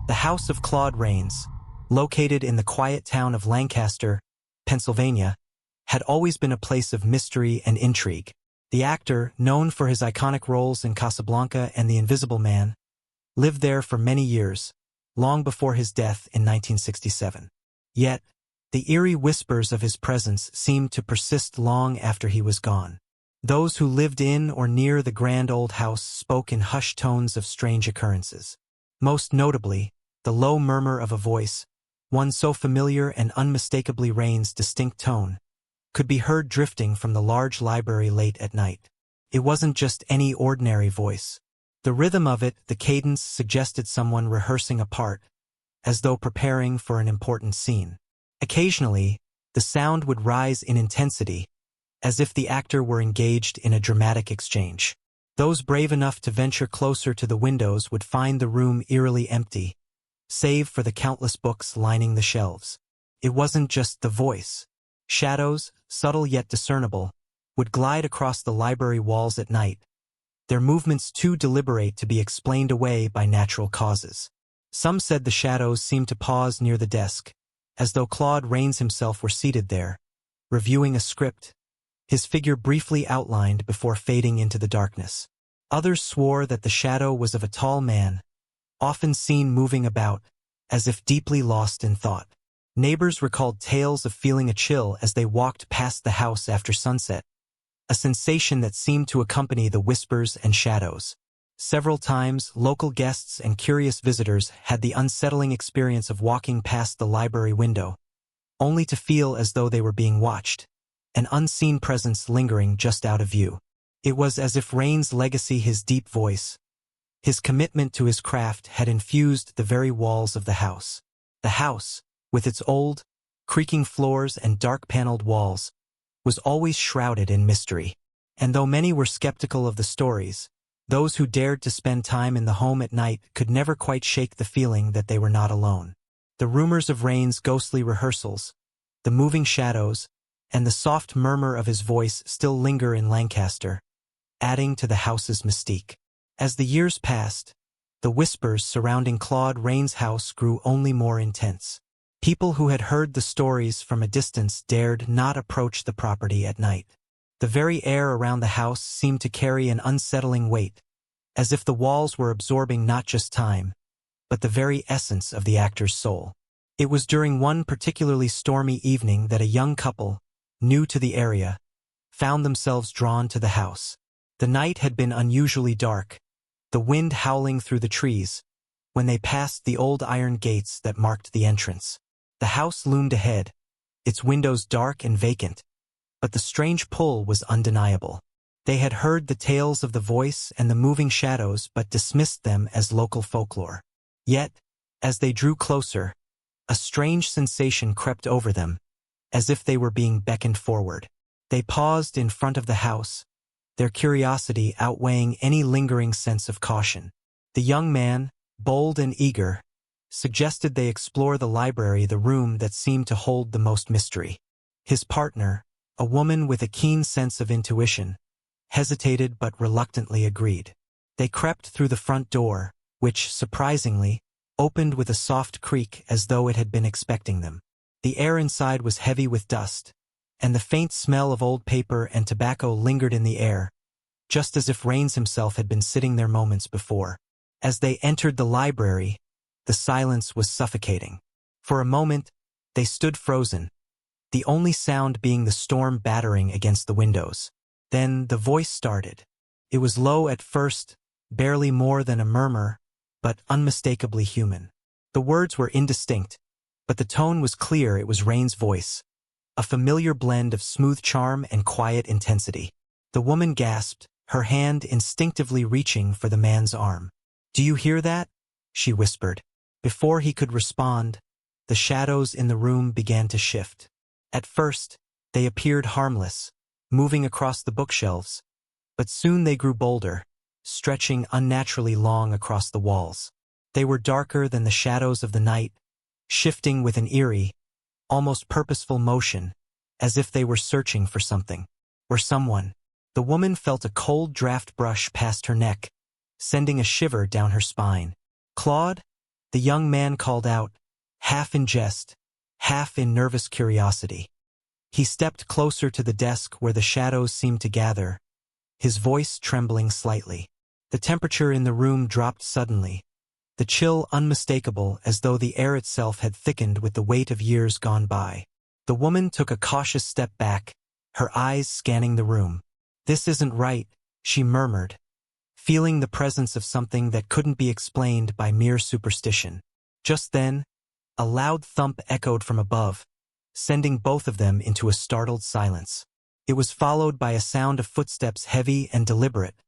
The house of Claude Rains, located in the quiet town of Lancaster, Pennsylvania, had always been a place of mystery and intrigue. The actor, known for his iconic roles in Casablanca and The Invisible Man, lived there for many years, long before his death in 1967. Yet, the eerie whispers of his presence seemed to persist long after he was gone. Those who lived in or near the grand old house spoke in hushed tones of strange occurrences. Most notably, the low murmur of a voice, one so familiar and unmistakably Rains' distinct tone, could be heard drifting from the large library late at night. It wasn't just any ordinary voice. The rhythm of it, the cadence, suggested someone rehearsing a part, as though preparing for an important scene. Occasionally, the sound would rise in intensity, as if the actor were engaged in a dramatic exchange. Those brave enough to venture closer to the windows would find the room eerily empty, save for the countless books lining the shelves. It wasn't just the voice. Shadows, subtle yet discernible, would glide across the library walls at night, their movements too deliberate to be explained away by natural causes. Some said the shadows seemed to pause near the desk, as though Claude Rains himself were seated there, reviewing a script, his figure briefly outlined before fading into the darkness. Others swore that the shadow was of a tall man, often seen moving about, as if deeply lost in thought. Neighbors recalled tales of feeling a chill as they walked past the house after sunset, a sensation that seemed to accompany the whispers and shadows. Several times, local guests and curious visitors had the unsettling experience of walking past the library window, only to feel as though they were being watched, an unseen presence lingering just out of view. It was as if Rains' legacy, his deep voice, his commitment to his craft, had infused the very walls of the house. The house, with its old, creaking floors and dark-paneled walls, was always shrouded in mystery. And though many were skeptical of the stories, those who dared to spend time in the home at night could never quite shake the feeling that they were not alone. The rumors of Rains' ghostly rehearsals, the moving shadows, and the soft murmur of his voice still linger in Lancaster, adding to the house's mystique. As the years passed, the whispers surrounding Claude Rains' house grew only more intense. People who had heard the stories from a distance dared not approach the property at night. The very air around the house seemed to carry an unsettling weight, as if the walls were absorbing not just time, but the very essence of the actor's soul. It was during one particularly stormy evening that a young couple, new to the area, found themselves drawn to the house. The night had been unusually dark, the wind howling through the trees, when they passed the old iron gates that marked the entrance. The house loomed ahead, its windows dark and vacant, but the strange pull was undeniable. They had heard the tales of the voice and the moving shadows but dismissed them as local folklore. Yet, as they drew closer, a strange sensation crept over them, as if they were being beckoned forward. They paused in front of the house, their curiosity outweighing any lingering sense of caution. The young man, bold and eager, suggested they explore the library, the room that seemed to hold the most mystery. His partner, a woman with a keen sense of intuition, hesitated but reluctantly agreed. They crept through the front door, which, surprisingly, opened with a soft creak as though it had been expecting them. The air inside was heavy with dust, and the faint smell of old paper and tobacco lingered in the air, just as if Rains himself had been sitting there moments before. As they entered the library, the silence was suffocating. For a moment, they stood frozen, the only sound being the storm battering against the windows. Then the voice started. It was low at first, barely more than a murmur, but unmistakably human. The words were indistinct, but the tone was clear. It was Rains' voice, a familiar blend of smooth charm and quiet intensity. The woman gasped, her hand instinctively reaching for the man's arm. "Do you hear that?" she whispered. Before he could respond, the shadows in the room began to shift. At first, they appeared harmless, moving across the bookshelves, but soon they grew bolder, stretching unnaturally long across the walls. They were darker than the shadows of the night, shifting with an eerie, almost purposeful motion, as if they were searching for something, or someone. The woman felt a cold draft brush past her neck, sending a shiver down her spine. "Claude?" The young man called out, half in jest, half in nervous curiosity. He stepped closer to the desk where the shadows seemed to gather, his voice trembling slightly. The temperature in the room dropped suddenly, the chill unmistakable as though the air itself had thickened with the weight of years gone by. The woman took a cautious step back, her eyes scanning the room. "This isn't right," she murmured, feeling the presence of something that couldn't be explained by mere superstition. Just then, a loud thump echoed from above, sending both of them into a startled silence. It was followed by a sound of footsteps heavy and deliberate,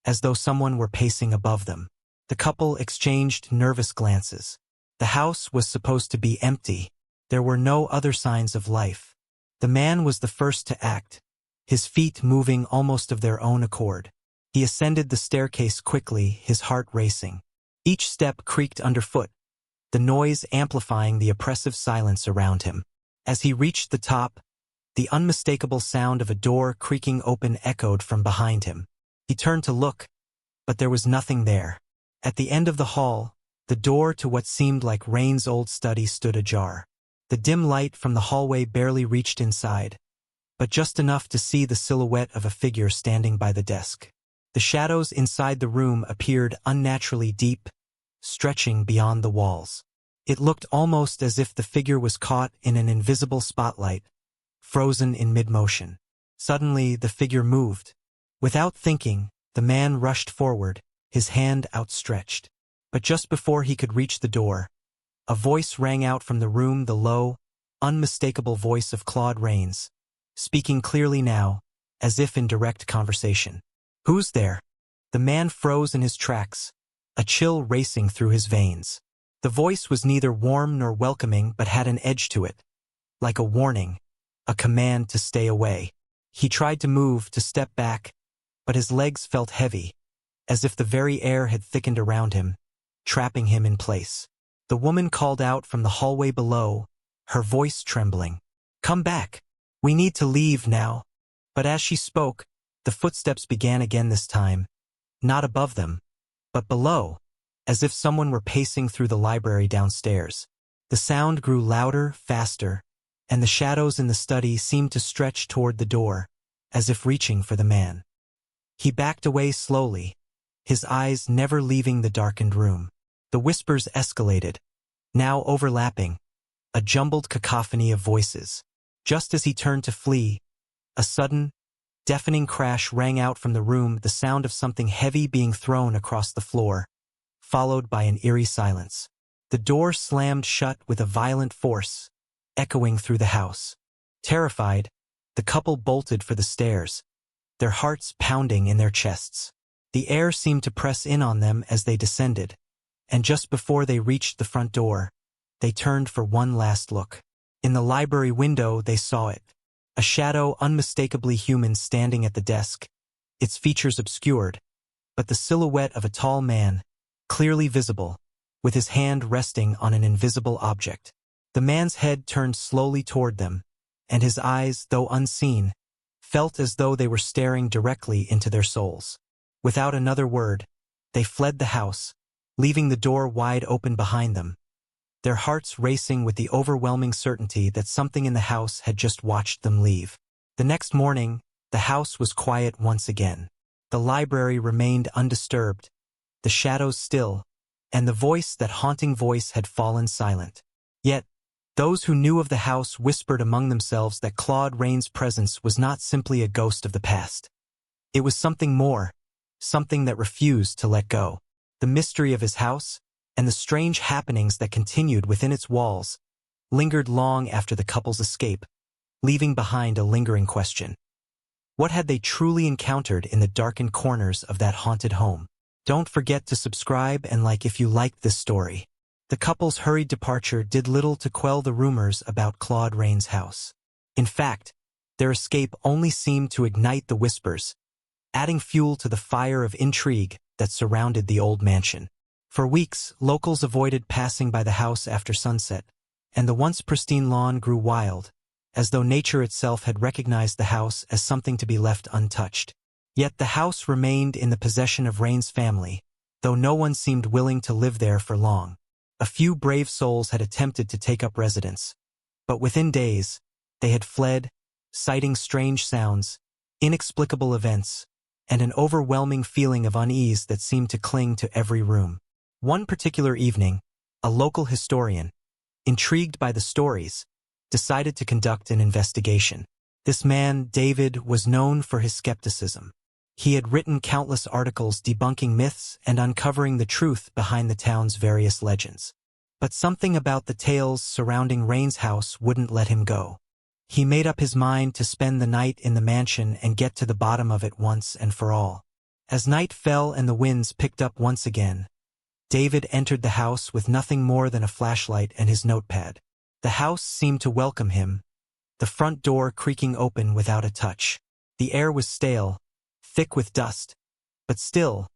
as though someone were pacing above them. The couple exchanged nervous glances. The house was supposed to be empty. There were no other signs of life. The man was the first to act, his feet moving almost of their own accord. He ascended the staircase quickly, his heart racing. Each step creaked underfoot, the noise amplifying the oppressive silence around him. As he reached the top, the unmistakable sound of a door creaking open echoed from behind him. He turned to look, but there was nothing there. At the end of the hall, the door to what seemed like Rains' old study stood ajar. The dim light from the hallway barely reached inside, but just enough to see the silhouette of a figure standing by the desk. The shadows inside the room appeared unnaturally deep, stretching beyond the walls. It looked almost as if the figure was caught in an invisible spotlight, frozen in mid-motion. Suddenly, the figure moved. Without thinking, the man rushed forward, his hand outstretched. But just before he could reach the door, a voice rang out from the room, the low, unmistakable voice of Claude Rains, speaking clearly now, as if in direct conversation. "Who's there?" The man froze in his tracks, a chill racing through his veins. The voice was neither warm nor welcoming but had an edge to it, like a warning, a command to stay away. He tried to move, to step back, but his legs felt heavy, as if the very air had thickened around him, trapping him in place. The woman called out from the hallway below, her voice trembling. "Come back. We need to leave now." But as she spoke, the footsteps began again, this time, not above them, but below, as if someone were pacing through the library downstairs. The sound grew louder, faster, and the shadows in the study seemed to stretch toward the door, as if reaching for the man. He backed away slowly, his eyes never leaving the darkened room. The whispers escalated, now overlapping, a jumbled cacophony of voices. Just as he turned to flee, a sudden, deafening crash rang out from the room, the sound of something heavy being thrown across the floor, followed by an eerie silence. The door slammed shut with a violent force, echoing through the house. Terrified, the couple bolted for the stairs, their hearts pounding in their chests. The air seemed to press in on them as they descended, and just before they reached the front door, they turned for one last look. In the library window they saw it, a shadow unmistakably human standing at the desk, its features obscured, but the silhouette of a tall man, clearly visible, with his hand resting on an invisible object. The man's head turned slowly toward them, and his eyes, though unseen, felt as though they were staring directly into their souls. Without another word, they fled the house, leaving the door wide open behind them, their hearts racing with the overwhelming certainty that something in the house had just watched them leave. The next morning, the house was quiet once again. The library remained undisturbed, the shadows still, and the voice, that haunting voice, had fallen silent. Yet, those who knew of the house whispered among themselves that Claude Rains' presence was not simply a ghost of the past. It was something more, something that refused to let go. The mystery of his house, and the strange happenings that continued within its walls, lingered long after the couple's escape, leaving behind a lingering question. What had they truly encountered in the darkened corners of that haunted home? Don't forget to subscribe and like if you liked this story. The couple's hurried departure did little to quell the rumors about Claude Rains' house. In fact, their escape only seemed to ignite the whispers, adding fuel to the fire of intrigue that surrounded the old mansion. For weeks, locals avoided passing by the house after sunset, and the once pristine lawn grew wild, as though nature itself had recognized the house as something to be left untouched. Yet the house remained in the possession of Rains' family, though no one seemed willing to live there for long. A few brave souls had attempted to take up residence, but within days, they had fled, citing strange sounds, inexplicable events, and an overwhelming feeling of unease that seemed to cling to every room. One particular evening, a local historian, intrigued by the stories, decided to conduct an investigation. This man, David, was known for his skepticism. He had written countless articles debunking myths and uncovering the truth behind the town's various legends. But something about the tales surrounding Rains' house wouldn't let him go. He made up his mind to spend the night in the mansion and get to the bottom of it once and for all. As night fell and the winds picked up once again, David entered the house with nothing more than a flashlight and his notepad. The house seemed to welcome him, the front door creaking open without a touch. The air was stale, thick with dust, but still,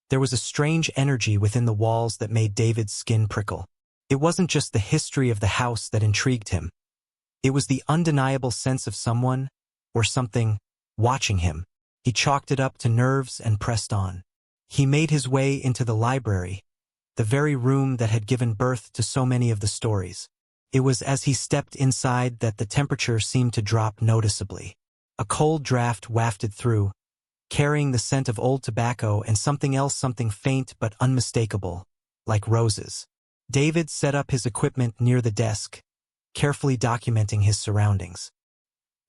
there was a strange energy within the walls that made David's skin prickle. It wasn't just the history of the house that intrigued him. It was the undeniable sense of someone, or something, watching him. He chalked it up to nerves and pressed on. He made his way into the library, the very room that had given birth to so many of the stories. It was as he stepped inside that the temperature seemed to drop noticeably. A cold draft wafted through, carrying the scent of old tobacco and something else, something faint but unmistakable, like roses. David set up his equipment near the desk, carefully documenting his surroundings.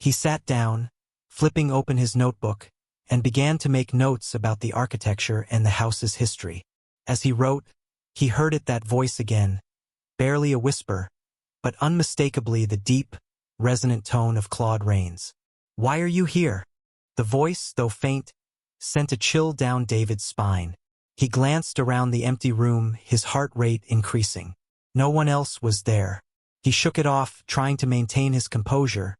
He sat down, flipping open his notebook, and began to make notes about the architecture and the house's history. As he wrote, he heard that voice again, barely a whisper, but unmistakably the deep, resonant tone of Claude Rains. "Why are you here?" The voice, though faint, sent a chill down David's spine. He glanced around the empty room, his heart rate increasing. No one else was there. He shook it off, trying to maintain his composure,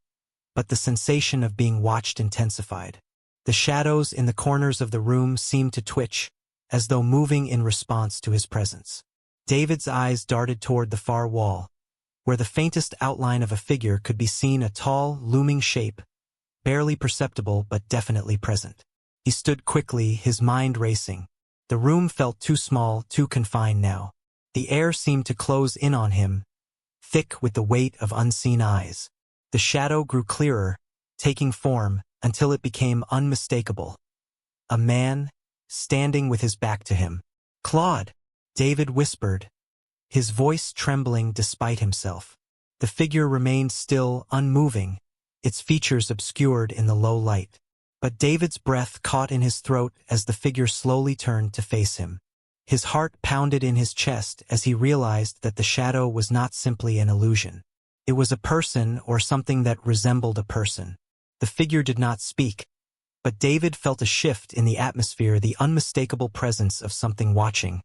but the sensation of being watched intensified. The shadows in the corners of the room seemed to twitch, as though moving in response to his presence. David's eyes darted toward the far wall, where the faintest outline of a figure could be seen, a tall, looming shape, barely perceptible but definitely present. He stood quickly, his mind racing. The room felt too small, too confined now. The air seemed to close in on him, thick with the weight of unseen eyes. The shadow grew clearer, taking form, until it became unmistakable. A man, standing with his back to him. "Claude," David whispered, his voice trembling despite himself. The figure remained still, unmoving, its features obscured in the low light. But David's breath caught in his throat as the figure slowly turned to face him. His heart pounded in his chest as he realized that the shadow was not simply an illusion. It was a person, or something that resembled a person. The figure did not speak, but David felt a shift in the atmosphere, the unmistakable presence of something watching,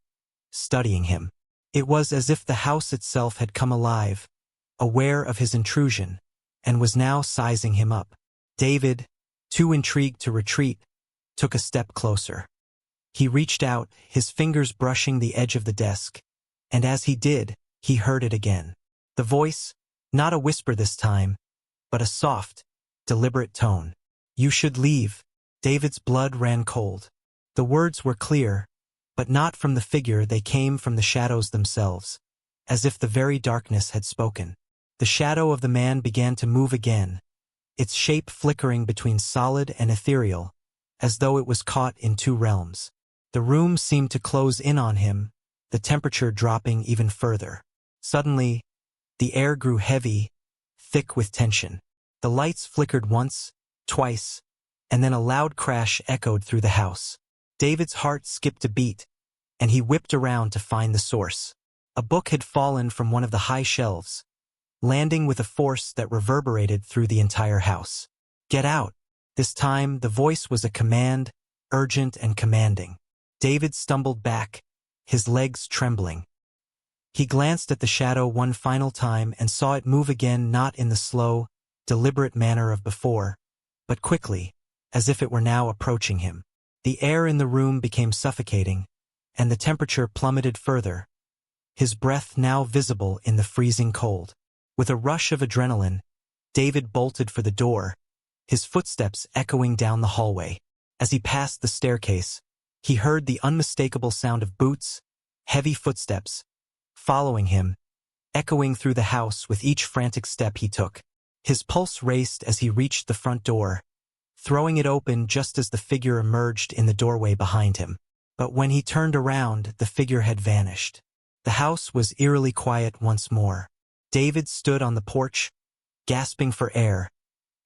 studying him. It was as if the house itself had come alive, aware of his intrusion, and was now sizing him up. David, too intrigued to retreat, took a step closer. He reached out, his fingers brushing the edge of the desk, and as he did, he heard it again. The voice, not a whisper this time, but a soft, deliberate tone. "You should leave." David's blood ran cold. The words were clear, but not from the figure, they came from the shadows themselves, as if the very darkness had spoken. The shadow of the man began to move again, its shape flickering between solid and ethereal, as though it was caught in two realms. The room seemed to close in on him, the temperature dropping even further. Suddenly, the air grew heavy, thick with tension. The lights flickered once, twice, and then a loud crash echoed through the house. David's heart skipped a beat, and he whipped around to find the source. A book had fallen from one of the high shelves, landing with a force that reverberated through the entire house. "Get out!" This time, the voice was a command, urgent and commanding. David stumbled back, his legs trembling. He glanced at the shadow one final time and saw it move again, not in the slow, deliberate manner of before, but quickly, as if it were now approaching him. The air in the room became suffocating, and the temperature plummeted further, his breath now visible in the freezing cold. With a rush of adrenaline, David bolted for the door, his footsteps echoing down the hallway. As he passed the staircase, he heard the unmistakable sound of boots, heavy footsteps, following him, echoing through the house with each frantic step he took. His pulse raced as he reached the front door, throwing it open just as the figure emerged in the doorway behind him. But when he turned around, the figure had vanished. The house was eerily quiet once more. David stood on the porch, gasping for air,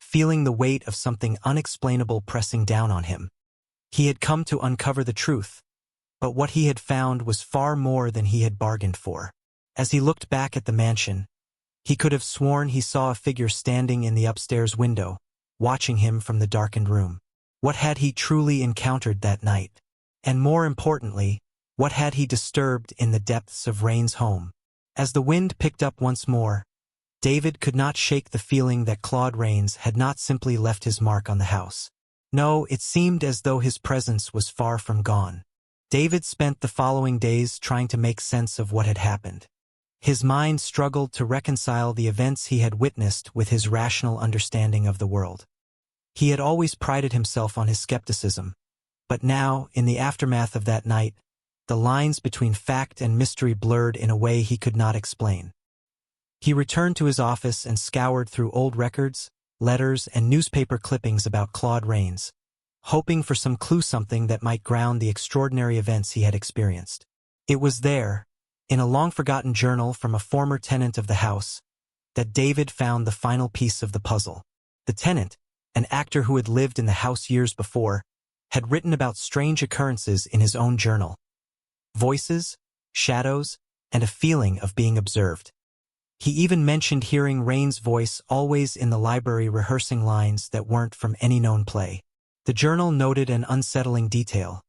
feeling the weight of something unexplainable pressing down on him. He had come to uncover the truth, but what he had found was far more than he had bargained for. As he looked back at the mansion, he could have sworn he saw a figure standing in the upstairs window, watching him from the darkened room. What had he truly encountered that night? And more importantly, what had he disturbed in the depths of Rains' home? As the wind picked up once more, David could not shake the feeling that Claude Rains had not simply left his mark on the house. No, it seemed as though his presence was far from gone. David spent the following days trying to make sense of what had happened. His mind struggled to reconcile the events he had witnessed with his rational understanding of the world. He had always prided himself on his skepticism, but now, in the aftermath of that night, the lines between fact and mystery blurred in a way he could not explain. He returned to his office and scoured through old records, letters, and newspaper clippings about Claude Rains, hoping for some clue, something that might ground the extraordinary events he had experienced. It was there, in a long-forgotten journal from a former tenant of the house, that David found the final piece of the puzzle. The tenant, an actor who had lived in the house years before, had written about strange occurrences in his own journal. Voices, shadows, and a feeling of being observed. He even mentioned hearing Rains' voice always in the library rehearsing lines that weren't from any known play. The journal noted an unsettling detail.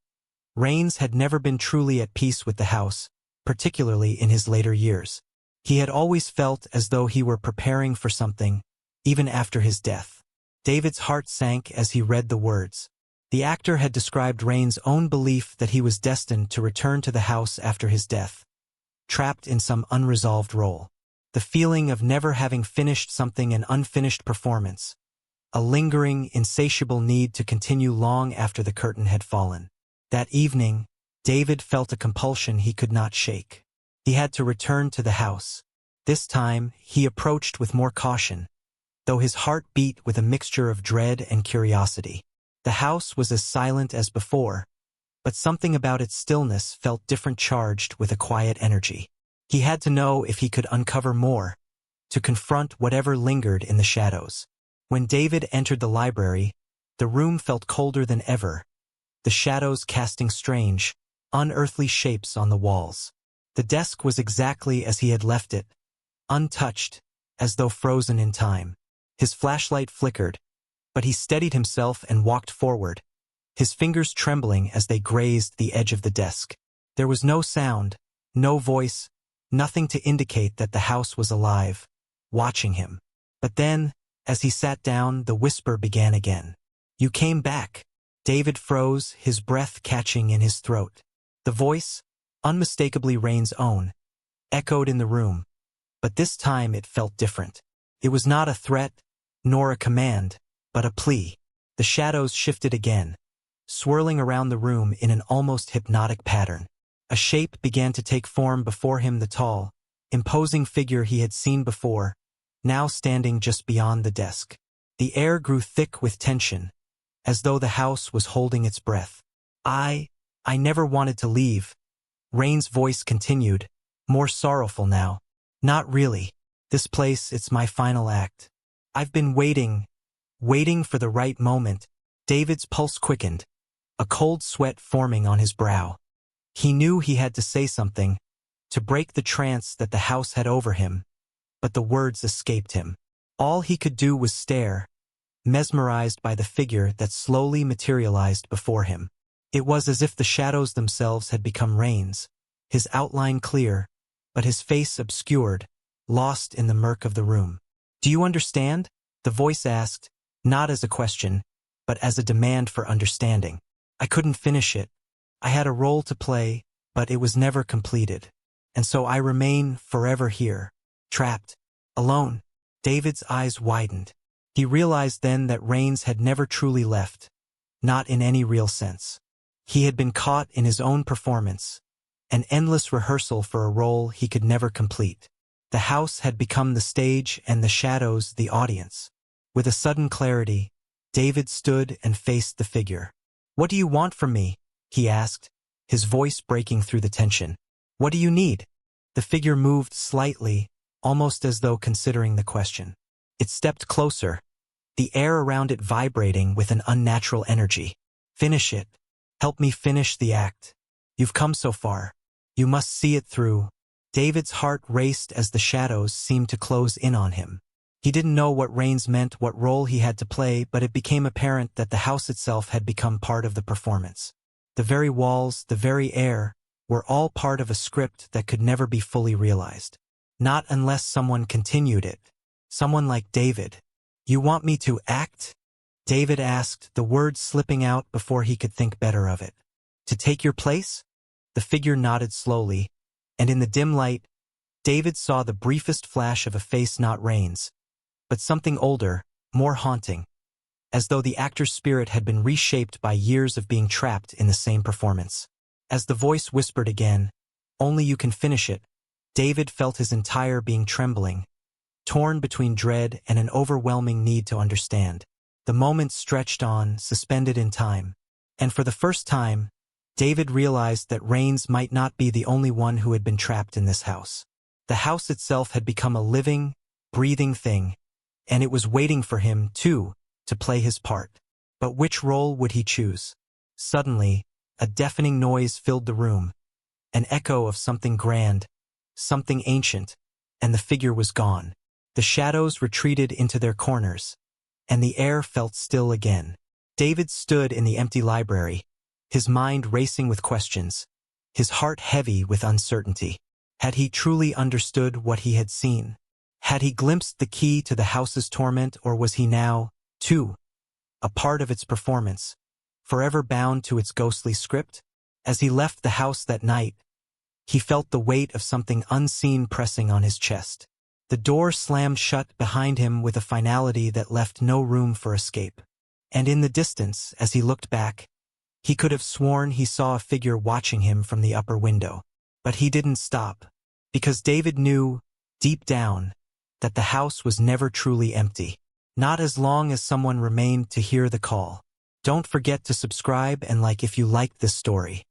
Rains had never been truly at peace with the house, particularly in his later years. He had always felt as though he were preparing for something, even after his death. David's heart sank as he read the words. The actor had described Rains' own belief that he was destined to return to the house after his death, trapped in some unresolved role. The feeling of never having finished something, an unfinished performance, a lingering, insatiable need to continue long after the curtain had fallen. That evening, David felt a compulsion he could not shake. He had to return to the house. This time, he approached with more caution, though his heart beat with a mixture of dread and curiosity. The house was as silent as before, but something about its stillness felt different, charged with a quiet energy. He had to know if he could uncover more, to confront whatever lingered in the shadows. When David entered the library, the room felt colder than ever, the shadows casting strange, unearthly shapes on the walls. The desk was exactly as he had left it, untouched, as though frozen in time. His flashlight flickered, but he steadied himself and walked forward, his fingers trembling as they grazed the edge of the desk. There was no sound, no voice, nothing to indicate that the house was alive, watching him. But then, as he sat down, the whisper began again. "You came back." David froze, his breath catching in his throat. The voice, unmistakably Rains' own, echoed in the room, but this time it felt different. It was not a threat, nor a command, but a plea. The shadows shifted again, swirling around the room in an almost hypnotic pattern. A shape began to take form before him, the tall, imposing figure he had seen before, now standing just beyond the desk. The air grew thick with tension, as though the house was holding its breath. I never wanted to leave," Rains' voice continued, more sorrowful now. "Not really. This place, it's my final act. I've been waiting for the right moment." David's pulse quickened, a cold sweat forming on his brow. He knew he had to say something, to break the trance that the house had over him, but the words escaped him. All he could do was stare, mesmerized by the figure that slowly materialized before him. It was as if the shadows themselves had become Rains, his outline clear, but his face obscured, lost in the murk of the room. "Do you understand?" the voice asked, not as a question, but as a demand for understanding. "I couldn't finish it. I had a role to play, but it was never completed. And so I remain forever here, trapped, alone." David's eyes widened. He realized then that Rains had never truly left, not in any real sense. He had been caught in his own performance, an endless rehearsal for a role he could never complete. The house had become the stage and the shadows the audience. With a sudden clarity, David stood and faced the figure. "What do you want from me?" he asked, his voice breaking through the tension. "What do you need?" The figure moved slightly, almost as though considering the question. It stepped closer, the air around it vibrating with an unnatural energy. "Finish it. Help me finish the act. You've come so far. You must see it through." David's heart raced as the shadows seemed to close in on him. He didn't know what Rains meant, what role he had to play, but it became apparent that the house itself had become part of the performance. The very walls, the very air, were all part of a script that could never be fully realized. Not unless someone continued it. Someone like David. "You want me to act?" David asked, the words slipping out before he could think better of it. "To take your place?" The figure nodded slowly, and in the dim light, David saw the briefest flash of a face not Rains, but something older, more haunting, as though the actor's spirit had been reshaped by years of being trapped in the same performance. As the voice whispered again, "Only you can finish it," David felt his entire being trembling, torn between dread and an overwhelming need to understand. The moment stretched on, suspended in time, and for the first time, David realized that Rains might not be the only one who had been trapped in this house. The house itself had become a living, breathing thing, and it was waiting for him, too, to play his part. But which role would he choose? Suddenly, a deafening noise filled the room, an echo of something grand, something ancient, and the figure was gone. The shadows retreated into their corners, and the air felt still again. David stood in the empty library, his mind racing with questions, his heart heavy with uncertainty. Had he truly understood what he had seen? Had he glimpsed the key to the house's torment, or was he now, too, a part of its performance, forever bound to its ghostly script? As he left the house that night, he felt the weight of something unseen pressing on his chest. The door slammed shut behind him with a finality that left no room for escape. And in the distance, as he looked back, he could have sworn he saw a figure watching him from the upper window. But he didn't stop, because David knew, deep down, that the house was never truly empty. Not as long as someone remained to hear the call. Don't forget to subscribe and like if you liked this story.